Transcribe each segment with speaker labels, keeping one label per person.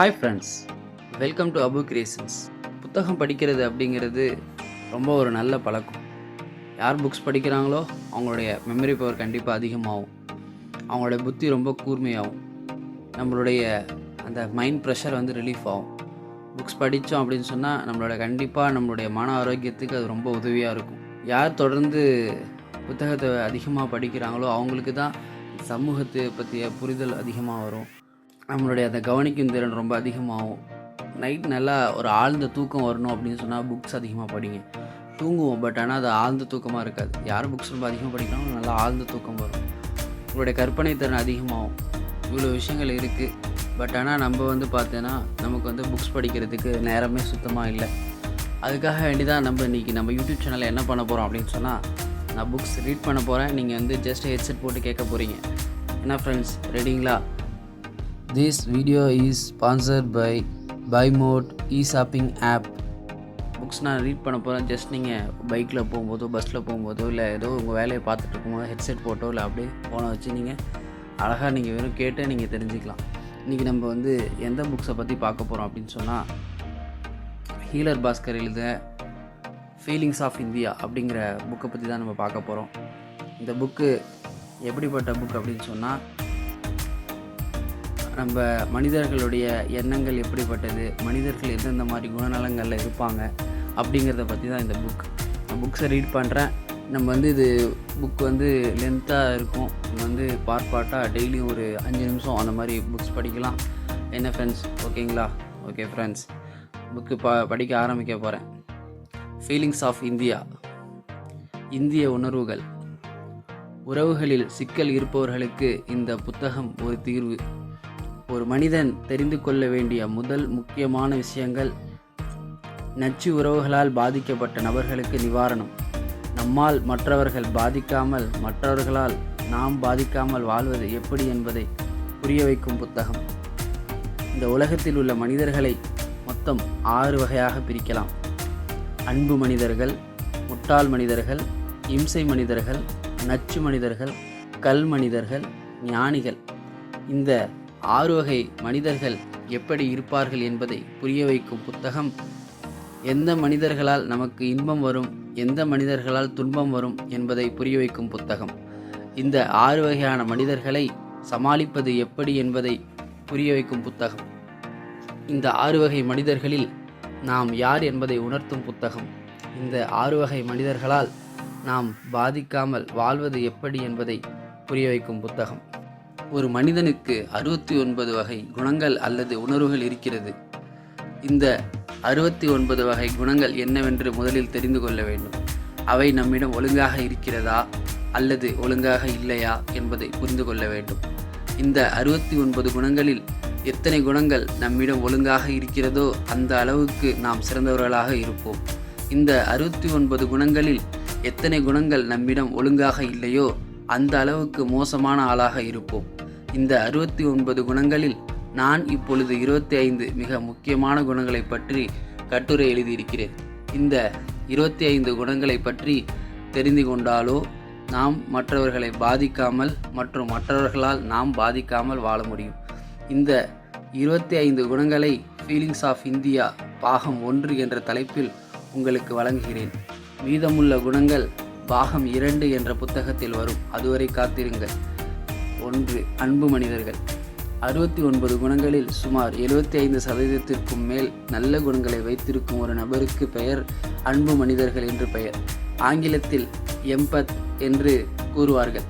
Speaker 1: Hi friends, welcome to Abu creations. புத்தகம் படிக்கிறது அப்படிங்கிறது ரொம்ப ஒரு நல்ல பழக்கம். யார் புக்ஸ் படிக்கிறாங்களோ அவங்களுடைய மெமரி பவர் கண்டிப்பாக அதிகமாகும், அவங்களுடைய புத்தி ரொம்ப கூர்மையாகும், நம்மளுடைய அந்த மைண்ட் ப்ரெஷர் ரிலீஃப் ஆகும். புக்ஸ் படித்தோம் அப்படின்னு சொன்னால் கண்டிப்பாக நம்மளுடைய மன ஆரோக்கியத்துக்கு அது ரொம்ப உதவியாக இருக்கும். யார் தொடர்ந்து புத்தகத்தை அதிகமாக படிக்கிறாங்களோ அவங்களுக்கு தான் சமூகத்தை பற்றிய புரிதல் அதிகமாக வரும். நம்மளுடைய அந்த கவனிக்கும் திறன் ரொம்ப அதிகமாகும். நைட் நல்லா ஒரு ஆழ்ந்த தூக்கம் வரணும் அப்படின்னு சொன்னால் புக்ஸ் அதிகமாக படிங்க. தூங்குவோம், பட் ஆனால் அது ஆழ்ந்த தூக்கமாக இருக்காது. யார் புக்ஸ் ரொம்ப அதிகமாக படிக்கிறாங்களோ நல்லா ஆழ்ந்த தூக்கம் வரும். உங்களுடைய கற்பனை திறன் அதிகமாகும். இவ்வளோ விஷயங்கள் இருக்குது. பட் ஆனால் நம்ம பார்த்தோன்னா நமக்கு புக்ஸ் படிக்கிறதுக்கு நேரமே சுத்தமாக இல்லை. அதுக்காக வேண்டி தான் இன்றைக்கி நம்ம யூடியூப் சேனலில் என்ன பண்ண போகிறோம் அப்படின்னு சொன்னால், நான் புக்ஸ் ரீட் பண்ண போகிறேன். நீங்கள் ஜஸ்ட் ஹெட்செட் போட்டு கேட்க போகிறீங்க. என்ன ஃப்ரெண்ட்ஸ், ரெடிங்களா? This video is sponsored by BuyMode e-shopping app. Books நான் ரீட் பண்ண போகிறேன். ஜஸ்ட் நீங்கள் பைக்கில் போகும்போதோ பஸ்ஸில் போகும்போதோ இல்லை ஏதோ உங்கள் வேலையை பார்த்துட்டு இருக்கும்போது ஹெட்செட் போட்டோ இல்லை அப்படியே ஃபோனை வச்சு நீங்கள் அழகாக நீங்கள் வெறும் கேட்டு நீங்கள் தெரிஞ்சுக்கலாம். இன்றைக்கி நம்ம எந்த புக்ஸை பற்றி பார்க்க போகிறோம் அப்படின்னு சொன்னால், ஹீலர் பாஸ்கர் எழுத ஃபீலிங்ஸ் ஆஃப் இந்தியா அப்படிங்கிற புக்கை பற்றி தான் நம்ம பார்க்க போகிறோம். இந்த புக்கு எப்படிப்பட்ட புக் அப்படின்னு சொன்னால், நம்ம மனிதர்களுடைய எண்ணங்கள் எப்படிப்பட்டது, மனிதர்கள் எந்தெந்த மாதிரி குணநலங்களில் இருப்பாங்க அப்படிங்கிறத பற்றி தான் இந்த புக். நான் புக்ஸை ரீட் பண்ணுறேன். நம்ம இது புக் லென்த்தாக இருக்கும். பார்ட்டாக டெய்லியும் ஒரு 5 நிமிஷம் அந்த மாதிரி புக்ஸ் படிக்கலாம். என்ன ஃப்ரெண்ட்ஸ், ஓகேங்களா? ஓகே ஃப்ரெண்ட்ஸ், புக்கு படிக்க ஆரம்பிக்க போகிறேன். Feelings of India. இந்திய உணர்வுகள். உறவுகளில் சிக்கல் இருப்பவர்களுக்கு இந்த புத்தகம் ஒரு தீர்வு. ஒரு மனிதன் தெரிந்து கொள்ள வேண்டிய முதல் முக்கியமான விஷயங்கள்: நச்சு உறவுகளால் பாதிக்கப்பட்ட நபர்களுக்கு நிவாரணம், நம்மால் மற்றவர்கள் பாதிக்காமல் மற்றவர்களால் நாம் பாதிக்காமல் வாழ்வது எப்படி என்பதை புரிய வைக்கும் புத்தகம். இந்த உலகத்தில் உள்ள மனிதர்களை மொத்தம் 6 வகையாக பிரிக்கலாம். அன்பு மனிதர்கள், முட்டாள் மனிதர்கள், இம்சை மனிதர்கள், நச்சு மனிதர்கள், கல் மனிதர்கள், ஞானிகள். இந்த 6 வகை மனிதர்கள் எப்படி இருப்பார்கள் என்பதை புரிய வைக்கும் புத்தகம். எந்த மனிதர்களால் நமக்கு இன்பம் வரும், எந்த மனிதர்களால் துன்பம் வரும் என்பதை புரிய வைக்கும் புத்தகம். இந்த 6 வகையான மனிதர்களை சமாளிப்பது எப்படி என்பதை புரிய வைக்கும் புத்தகம். இந்த 6 வகை மனிதர்களில் நாம் யார் என்பதை உணர்த்தும் புத்தகம். இந்த 6 வகை மனிதர்களால் நாம் பாதிக்காமல் வாழ்வது எப்படி என்பதை புரிய வைக்கும் புத்தகம். ஒரு மனிதனுக்கு 69 வகை குணங்கள் அல்லது உணர்வுகள் இருக்கிறது. இந்த 69 வகை குணங்கள் என்னவென்று முதலில் தெரிந்து கொள்ள வேண்டும். அவை நம்மிடம் ஒழுங்காக இருக்கிறதா அல்லது ஒழுங்காக இல்லையா என்பதை புரிந்து கொள்ள வேண்டும். இந்த 69 குணங்களில் எத்தனை குணங்கள் நம்மிடம் ஒழுங்காக இருக்கிறதோ அந்த அளவுக்கு நாம் சிறந்தவர்களாக இருப்போம். இந்த 69 குணங்களில் எத்தனை குணங்கள் நம்மிடம் ஒழுங்காக இல்லையோ அந்த அளவுக்கு மோசமான ஆளாக இருப்போம். இந்த 69 குணங்களில் நான் இப்பொழுது 25 மிக முக்கியமான குணங்களை பற்றி கட்டுரை எழுதியிருக்கிறேன். இந்த 25 குணங்களை பற்றி தெரிந்து கொண்டாலோ நாம் மற்றவர்களை பாதிக்காமல் மற்றும் மற்றவர்களால் நாம் பாதிக்காமல் வாழ முடியும். இந்த 25 குணங்களை ஃபீலிங்ஸ் ஆஃப் இந்தியா பாகம் 1 என்ற தலைப்பில் உங்களுக்கு வழங்குகிறேன். மீதமுள்ள குணங்கள் பாகம் 2 என்ற புத்தகத்தில் வரும். அதுவரை காத்திருங்கள். 1. அன்பு மனிதர்கள். 69 குணங்களில் சுமார் 75% மேல் நல்ல குணங்களை வைத்திருக்கும் ஒரு நபருக்கு பெயர் அன்பு மனிதர்கள் என்று பெயர். ஆங்கிலத்தில் எம்பத் என்று கூறுவார்கள்.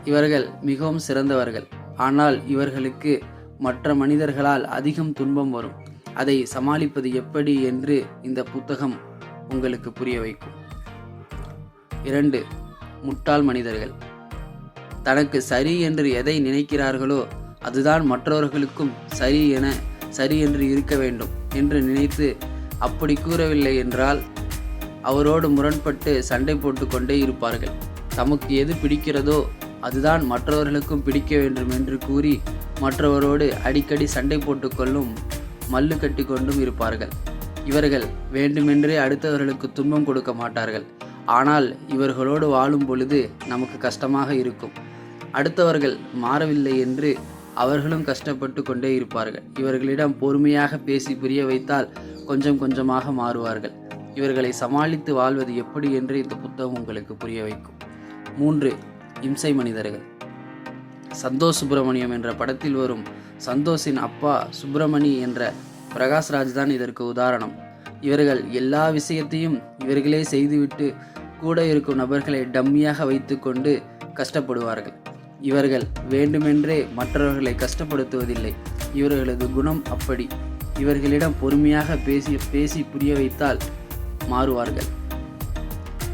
Speaker 1: இவர்கள் மிகவும் சிறந்தவர்கள். ஆனால் இவர்களுக்கு மற்ற மனிதர்களால் அதிகம் துன்பம் வரும். அதை சமாளிப்பது எப்படி என்று இந்த புத்தகம் உங்களுக்கு புரிய வைக்கும். 2. முட்டாள் மனிதர்கள். தனக்கு சரி என்று எதை நினைக்கிறார்களோ அதுதான் மற்றவர்களுக்கும் சரி என்று இருக்க வேண்டும் என்று நினைத்து அப்படி கூறவில்லை என்றால் அவரோடு முரண்பட்டு சண்டை போட்டு கொண்டே இருப்பார்கள். தமக்கு எது பிடிக்கிறதோ அதுதான் மற்றவர்களுக்கும் பிடிக்க வேண்டும் என்று கூறி மற்றவரோடு அடிக்கடி சண்டை போட்டுக்கொள்ளும் மல்லு கட்டி கொண்டும் இருப்பார்கள். இவர்கள் வேண்டுமென்றே அடுத்தவர்களுக்கு துன்பம் கொடுக்க மாட்டார்கள். ஆனால் இவர்களோடு வாழும் பொழுது நமக்கு கஷ்டமாக இருக்கும். அடுத்தவர்கள் மாறவில்லை என்று அவர்களும் கஷ்டப்பட்டு கொண்டே இருப்பார்கள். இவர்களிடம் பொறுமையாக பேசி புரிய வைத்தால் கொஞ்சம் கொஞ்சமாக மாறுவார்கள். இவர்களை சமாளித்து வாழ்வது எப்படி என்று இந்த புத்தகம் உங்களுக்கு புரிய வைக்கும். 3. இம்சை மனிதர்கள். சந்தோஷ் சுப்பிரமணியம் என்ற படத்தில் வரும் சந்தோஷின் அப்பா சுப்பிரமணி என்ற பிரகாஷ்ராஜ் தான் இதற்கு உதாரணம். இவர்கள் எல்லா விஷயத்தையும் இவர்களே செய்துவிட்டு கூட இருக்கும் நபர்களை டம்மியாக வைத்து கொண்டு கஷ்டப்படுவார்கள். இவர்கள் வேண்டுமென்றே மற்றவர்களை கஷ்டப்படுத்துவதில்லை. இவர்களது குணம் அப்படி. இவர்களிடம் பொறுமையாக பேசி புரிய வைத்தால் மாறுவார்கள்.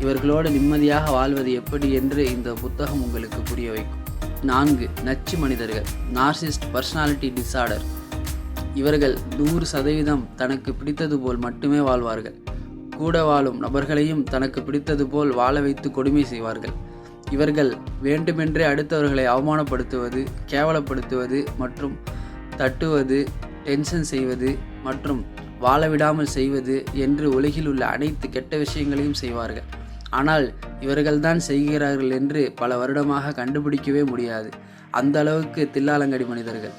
Speaker 1: இவர்களோடு நிம்மதியாக வாழ்வது எப்படி என்று இந்த புத்தகம் உங்களுக்கு புரிய வைக்கும். 4. நச்சு மனிதர்கள். Narcissist personality disorder. இவர்கள் 100% தனக்கு பிடித்தது போல் மட்டுமே வாழ்வார்கள். கூட வாழும் நபர்களையும் தனக்கு பிடித்தது போல் வாழ வைத்து கொடுமை செய்வார்கள். இவர்கள் வேண்டுமென்றே அடுத்தவர்களை அவமானப்படுத்துவது, கேவலப்படுத்துவது மற்றும் தட்டுவது, டென்ஷன் செய்வது மற்றும் வாழவிடாமல் செய்வது என்று உலகில் உள்ள அனைத்து கெட்ட விஷயங்களையும் செய்வார்கள். ஆனால் இவர்கள்தான் செய்கிறார்கள் என்று பல வருடமாக கண்டுபிடிக்கவே முடியாது. அந்த அளவுக்கு தில்லாலங்கடி மனிதர்கள்.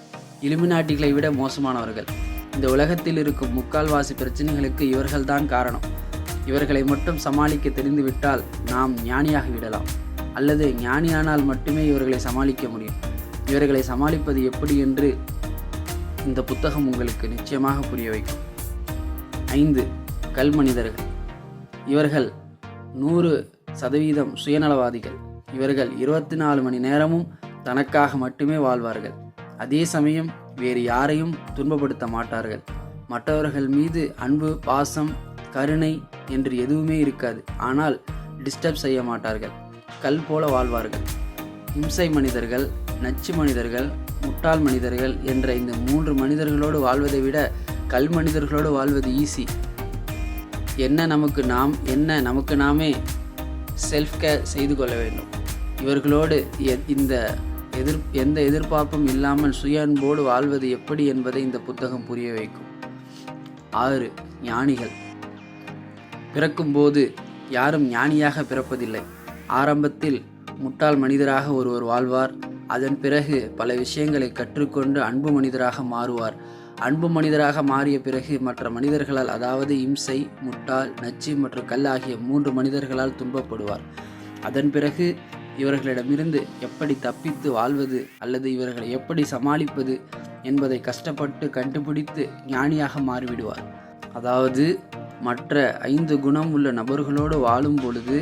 Speaker 1: இலுமினாட்டிகளை விட மோசமானவர்கள். இந்த உலகத்தில் இருக்கும் முக்கால்வாசி பிரச்சனைகளுக்கு இவர்கள்தான் காரணம். இவர்களை மட்டும் சமாளிக்க தெரிந்துவிட்டால் நாம் ஞானியாகி விடலாம். அல்லது ஞானியானால் மட்டுமே இவர்களை சமாளிக்க முடியும். இவர்களை சமாளிப்பது எப்படி என்று இந்த புத்தகம் உங்களுக்கு நிச்சயமாக புரிய வைக்கும். 5. கல் மனிதர்கள். இவர்கள் 100% சுயநலவாதிகள். இவர்கள் 24 மணி நேரமும் தனக்காக மட்டுமே வாழ்வார்கள். அதே சமயம் வேறு யாரையும் துன்பப்படுத்த மாட்டார்கள். மற்றவர்கள் மீது அன்பு, பாசம், கருணை என்று எதுவுமே இருக்காது. ஆனால் டிஸ்டர்ப் செய்ய மாட்டார்கள். கல் போல வாழ்வார்கள். இம்சை மனிதர்கள், நச்சு மனிதர்கள், முட்டாள் மனிதர்கள் என்ற இந்த 3 மனிதர்களோடு வாழ்வதை விட கல் மனிதர்களோடு வாழ்வது ஈஸி. நமக்கு நாமே செல்ஃப் கேர் செய்து கொள்ள வேண்டும். இவர்களோடு எந்த எதிர்பார்ப்பும் இல்லாமல் சுய அன்போடு வாழ்வது எப்படி என்பதை இந்த புத்தகம் புரிய வைக்கும். 6. ஞானிகள். பிறக்கும்போது யாரும் ஞானியாக பிறப்பதில்லை. ஆரம்பத்தில் முட்டாள் மனிதராக ஒருவர் வாழ்வார். அதன் பிறகு பல விஷயங்களை கற்றுக்கொண்டு அன்பு மனிதராக மாறுவார். அன்பு மனிதராக மாறிய பிறகு மற்ற மனிதர்களால், அதாவது இம்சை, முட்டாள், நச்சு மற்றும் கல் ஆகிய 3 மனிதர்களால் துன்பப்படுவார். அதன் பிறகு இவர்களிடமிருந்து எப்படி தப்பித்து வாழ்வது அல்லது இவர்களை எப்படி சமாளிப்பது என்பதை கஷ்டப்பட்டு கண்டுபிடித்து ஞானியாக மாறிவிடுவார். அதாவது மற்ற 5 குணம் உள்ள நபர்களோடு வாழும் பொழுது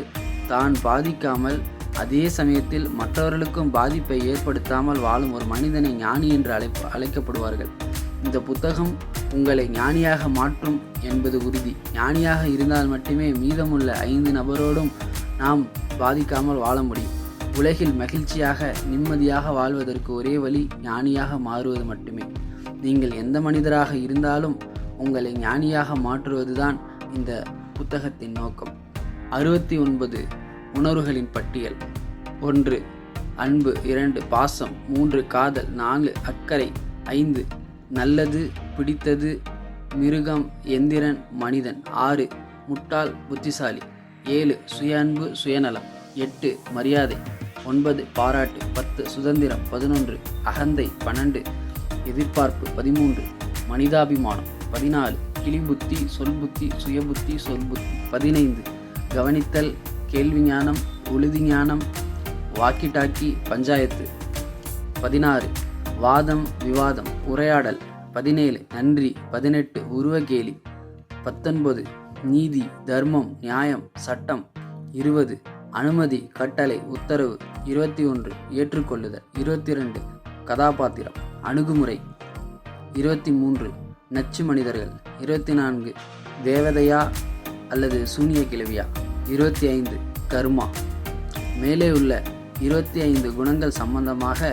Speaker 1: தான் பாதிக்காமல் அதே சமயத்தில் மற்றவர்களுக்கும் பாதிப்பை ஏற்படுத்தாமல் வாழும் ஒரு மனிதனை ஞானி என்று அழைக்கப்படுவார்கள். இந்த புத்தகம் உங்களை ஞானியாக மாற்றும் என்பது உறுதி. ஞானியாக இருந்தால் மட்டுமே மீதமுள்ள 5 நபரோடும் நாம் பாதிக்காமல் வாழ முடியும். உலகில் மகிழ்ச்சியாக நிம்மதியாக வாழ்வதற்கு ஒரே வழி ஞானியாக மாறுவது மட்டுமே. நீங்கள் எந்த மனிதராக இருந்தாலும் உங்களை ஞானியாக மாற்றுவதுதான் இந்த புத்தகத்தின் நோக்கம். 69 உணர்வுகளின் பட்டியல். 1. அன்பு. 2. பாசம். 3. காதல். 4. அக்கறை. 5. நல்லது, பிடித்தது, மிருகம், எந்திரன், மனிதன். 6. முட்டாள், புத்திசாலி. 7. சுய அன்பு, சுயநலம். 8. மரியாதை. 9. பாராட்டு. 10. சுதந்திரம். 11. அகந்தை. 12. எதிர்பார்ப்பு. 13. மனிதாபிமானம். 14. கிளிபுத்தி, சொல்புத்தி, சுயபுத்தி, சொல்புத்தி. 15. கவனித்தல், கேள்வி ஞானம், உழுதி ஞானம், வாக்கி டாக்கி, பஞ்சாயத்து. 16. வாதம், விவாதம், உரையாடல். 17. நன்றி. 18. உருவகேலி. 19. நீதி, தர்மம், நியாயம், சட்டம். 20. அனுமதி, கட்டளை, உத்தரவு. 21. ஏற்றுக்கொள்ளுதல். 22. கதாபாத்திரம், அணுகுமுறை. 23. நச்சு மனிதர்கள். 24. தேவதையா அல்லது சூனிய கிழவியா. 25. கர்மா. மேலே உள்ள 25 குணங்கள் சம்பந்தமாக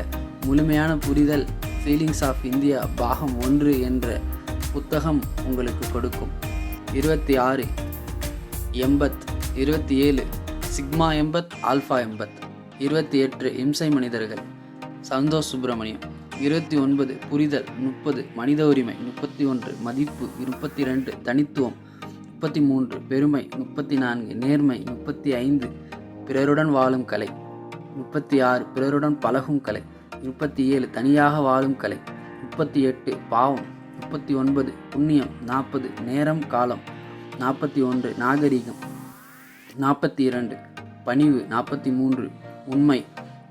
Speaker 1: முழுமையான புரிதல் ஃபீலிங்ஸ் ஆஃப் இந்தியா பாகம் 1 என்ற புத்தகம் உங்களுக்கு கொடுக்கும். 26. Empath. 27. Sigma empath, alpha empath. 28. இம்சை மனிதர்கள், சந்தோஷ் சுப்பிரமணியம். 29. புரிதல். 30. மனித உரிமை. 31. மதிப்பு. 32. தனித்துவம். 33. பெருமை. 34. நேர்மை. 35. பிறருடன் வாழும் கலை. 36. பிறருடன் பழகும் கலை. 37 தனியாக வாழும் கலை, 38 பாவம், 39 புண்ணியம், 40 நேரம் காலம், 41 நாகரிகம், 42 பணிவு, 43 உண்மை,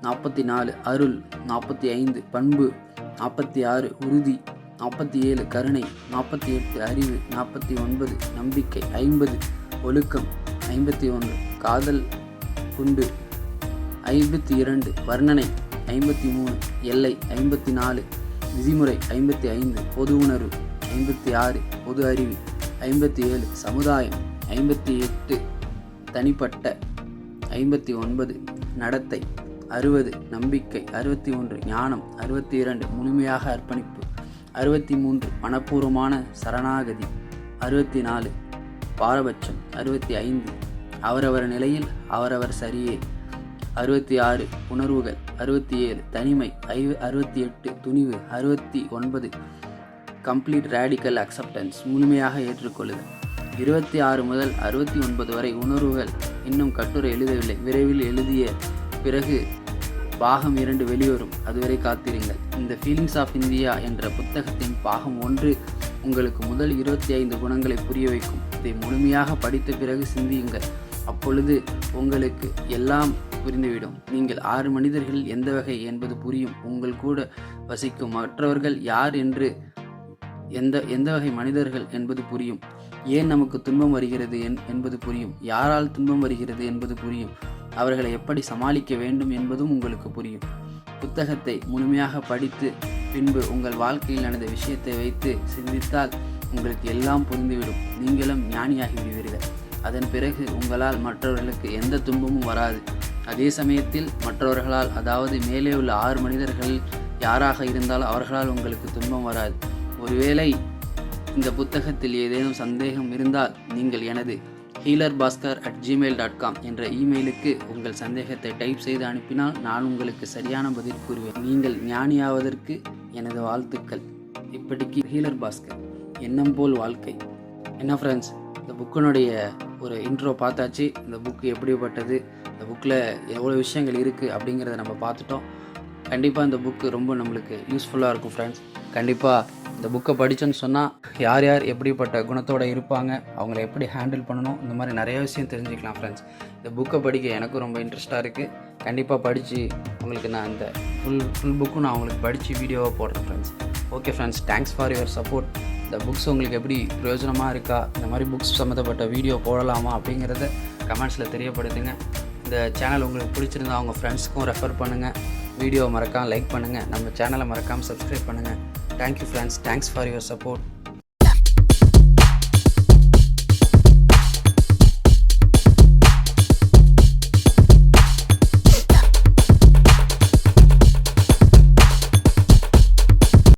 Speaker 1: 44 அருள், 45 பண்பு, 46 உறுதி, 47 கருணை, 48 அறிவு, 49 நம்பிக்கை, 50 ஒழுக்கம், 51 காதல் குண்டு, 52 வர்ணனை, 53 எல்லை, 54 விதிமுறை, 55 பொது உணர்வு, 56 பொது அறிவு, 57 சமுதாயம், 58 தனிப்பட்ட, 59 நடத்தை, 60 நம்பிக்கை, 61 ஞானம், 62 முழுமையாக அர்ப்பணிப்பு, 63 மனப்பூர்வமான சரணாகதி, 64 பாரபட்சம், 65 அவரவர் நிலையில் அவரவர் சரியே, 66 உணர்வுகள், 67 தனிமை, 68 துணிவு, 69 கம்ப்ளீட் ரேடிக்கல் அக்செப்டன்ஸ் முழுமையாக ஏற்றுக்கொள்ளுதல். 26 முதல் 69 வரை உணர்வுகள். இன்னும் கட்டுரை எழுதவில்லை, விரைவில் எழுதிய பிறகு பாகம் 2 வெளிவரும், அதுவரை காத்திருங்கள். இந்த ஃபீலிங்ஸ் ஆஃப் இந்தியா என்ற புத்தகத்தின் பாகம் 1 உங்களுக்கு முதல் 25 குணங்களை புரிய வைக்கும். இதை முழுமையாக படித்த பிறகு சிந்தியுங்கள். அப்பொழுது உங்களுக்கு எல்லாம் புரிந்துவிடும். நீங்கள் 6 மனிதர்கள் எந்த வகை என்பது புரியும். உங்கள் கூட வசிக்கும் மற்றவர்கள் யார் என்று, எந்த வகை மனிதர்கள் என்பது புரியும். ஏன் நமக்கு துன்பம் வருகிறது என்பது புரியும். யாரால் துன்பம் வருகிறது என்பது புரியும். அவர்களை எப்படி சமாளிக்க வேண்டும் என்பதும் உங்களுக்கு புரியும். புத்தகத்தை முழுமையாக படித்து பின்பு உங்கள் வாழ்க்கையில் நடந்த விஷயத்தை வைத்து சிந்தித்தால் உங்களுக்கு எல்லாம் புரிந்துவிடும். நீங்களும் ஞானியாகி விடுவீர்கள். அதன் பிறகு உங்களால் மற்றவர்களுக்கு எந்த துன்பமும் வராது. அதே சமயத்தில் மற்றவர்களால், அதாவது மேலே உள்ள 6 மனிதர்கள் யாராக இருந்தாலும் அவர்களால் உங்களுக்கு துன்பம் வராது. ஒருவேளை இந்த புத்தகத்தில் ஏதேனும் சந்தேகம் இருந்தால் நீங்கள் எனது healerbaskar@gmail.com என்ற இமெயிலுக்கு உங்கள் சந்தேகத்தை டைப் செய்து அனுப்பினால் நான் உங்களுக்கு சரியான பதில் கூறுவேன். நீங்கள் ஞானியாவதற்கு எனது வாழ்த்துக்கள். இப்படிக்கு ஹீலர் பாஸ்கர், எண்ணம் போல் வாழ்க்கை. என்ன ஃப்ரெண்ட்ஸ், இந்த புக்கினுடைய ஒரு இன்ட்ரோ பார்த்தாச்சு. இந்த புக்கு எப்படிப்பட்டது, இந்த புக்கில் எவ்வளோ விஷயங்கள் இருக்குது அப்படிங்கிறத நம்ம பார்த்துட்டோம். கண்டிப்பாக இந்த புக்கு ரொம்ப நம்மளுக்கு யூஸ்ஃபுல்லாக இருக்கும் ஃப்ரெண்ட்ஸ். கண்டிப்பாக இந்த புக்கை படித்தோன்னு சொன்னால் யார் யார் எப்படிப்பட்ட குணத்தோடு இருப்பாங்க, அவங்கள எப்படி ஹேண்டில் பண்ணணும், இந்த மாதிரி நிறைய விஷயம் தெரிஞ்சுக்கலாம் ஃப்ரெண்ட்ஸ். இந்த புக்கை படிக்க எனக்கும் ரொம்ப இன்ட்ரெஸ்ட்டாக இருக்குது. கண்டிப்பாக படித்து உங்களுக்கு நான் இந்த ஃபுல் புக்கும் நான் உங்களுக்கு படித்து வீடியோவாக போடுறேன் friends. Okay friends, thanks for your support. இந்த புக்ஸ் உங்களுக்கு எப்படி பிரயோஜனமாக இருக்கா, இந்த மாதிரி புக்ஸ் சம்மந்தப்பட்ட வீடியோ போடலாமா அப்படிங்கிறத கமெண்ட்ஸில் தெரியப்படுத்துங்க. இந்த சேனல் உங்களுக்கு பிடிச்சிருந்தா அவங்க ஃப்ரெண்ட்ஸ்க்கும் ரெஃபர் பண்ணுங்கள். வீடியோ மறக்காமல் லைக் பண்ணுங்கள். நம்ம சேனலை மறக்காமல் சப்ஸ்கிரைப் பண்ணுங்கள். Thank you friends, thanks for your support.